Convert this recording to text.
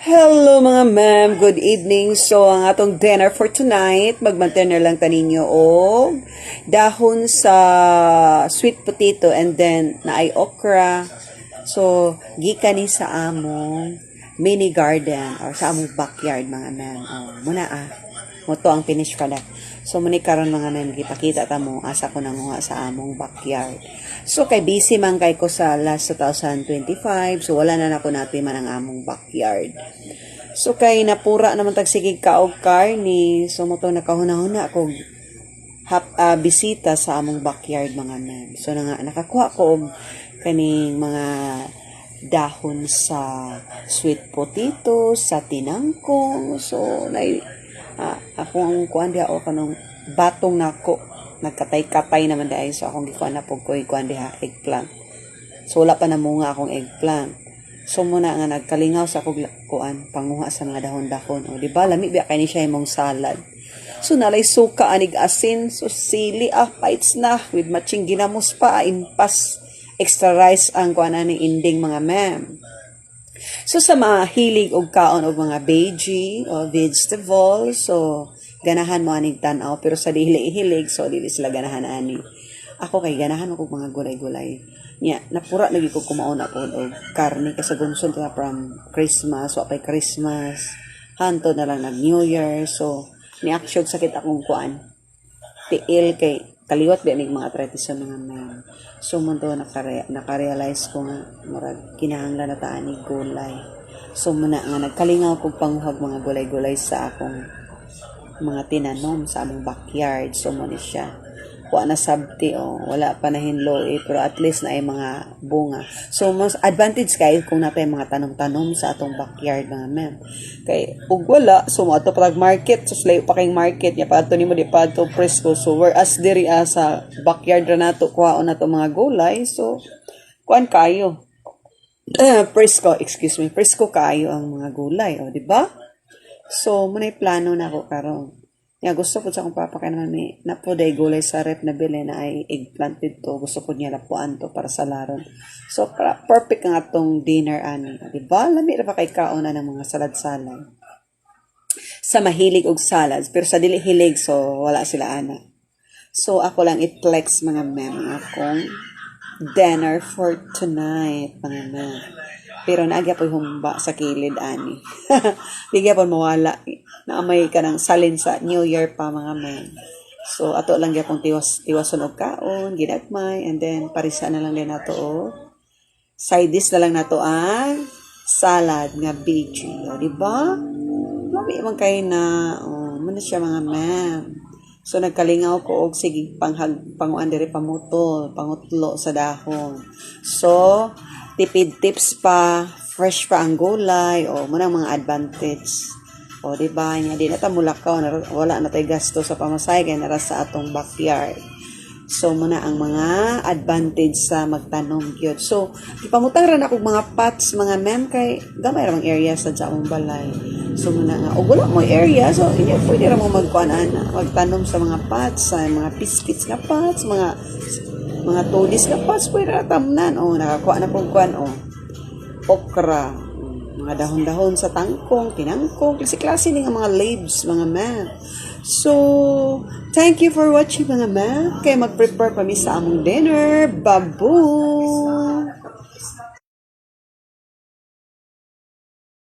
Hello mga ma'am, good evening. So ang atong dinner for tonight, magmantener lang taninyo og dahon sa sweet potato and then naay okra. So gikan ni sa among mini garden or sa among backyard mga ma'am. Muna Moto ang finish product. So muni karon mga ma'am, gipakita ta mo asa ko nanguha sa among backyard. So kay busy man kay ko sa last 2025, so wala na nako natin man ang among backyard. So kay napura naman tag sige kaog karni, so moto nakahuna-huna ako bisita sa among backyard mga ma'am. So nakakuha ko og kaning mga dahon sa sweet potato, sa tinangkong. So ako ang kuan diha o kanong batong nako nagkatay-katay naman dahil so akong gikuan na pug koy kuan diha eggplant. So wala pa na munga akong eggplant. So muna nga nagkalingaw sa akong kuan panguha sa mga dahon-dahon. O di ba lami biya kay ni siya imong salad. So nalay suka anig asin, so sili bites na with matching ginamos pa impas extra rice ang kuan ni inding mga ma'am. So sa mga hilig og kaon og mga veggie o vegetable, so ganahan mo aning tan-aw pero sa dili hilig so dili sila ganahan ani. Ako kay ganahan ako mga gulay-gulay. Nya napura lagi ko kumaon ako og karne kasi gunsod ta from Christmas, so apay Christmas. Hanto na lang nag New Year, so ni action sakit akong kuan. Tiil kay kaliwat ba mig mga tradisyon mga ma'am. So mo to naka-realize ko nga murag kinahanglan na taan ni gulay. So muna nga nagkalingaw ko panguhag mga gulay-gulay sa akong mga tinanom sa among backyard. So mo ni siya. Wa na sabti wala pa na hinlo pero at least na ay mga bunga. So mas advantage kay kung natay mga tanom-tanom sa atong backyard mga ma'am. Kay ug wala so mo ato pag market so layo pa kay market nya padto nimo di padto presko. So whereas diri sa backyard ra nato kuhaon nato mga gulay so kuan kayo. Presko kayo ang mga gulay di ba? So munay plano na ako karon. Gusto ko sa akong papa kay naman may napoday gulay sa rep na bili na ay eggplant dito. Gusto ko niya lapuan to para sa laron. So, perfect ang atong dinner ani. Diba? Lami ra ba kay kaon na ng mga salad-salad. Sa mahilig og salads. Pero sa dili hilig, so wala sila ana. So, ako lang i-flex mga ma'am akong dinner for tonight. Mga ma'am. Pero naagya po humba sa kilid ani. Bigya po mawala. Naamay ka ng salin sa New Year pa mga men. So ato lang gyapon tiwason og kaon, ginagmay, and then parisa na lang din nato side dish na lang nato ang salad nga veggie, di ba? Lami man kay na muna siya mga men. So nagkalingaw ko og sige panguan diri pangutlo sa dahon. So tipid tips pa, fresh pa ang gulay muna mga advantage. Diba? Nya di na ta mulakaw, wala na tay gasto sa pamasahe kay nara sa atong backyard. So muna ang mga advantage sa magtanom gyud. So ipamutang ra na kog mga pots mga ma'am kay gamay ra mang area sa among balay. So muna nga wala mo area so inyo pwede ra mo magtanom sa mga pots, sa mga biscuits nga pots, mga toadies nga pots pwede ra tamnan. Nakakuha na pong kuan okra, mga dahon-dahon sa tangkong, tinangkong, klase-klase ng mga leaves, mga ma'am. So, thank you for watching mga ma'am. Kaya mag-prepare pa mi sa among dinner. Babu!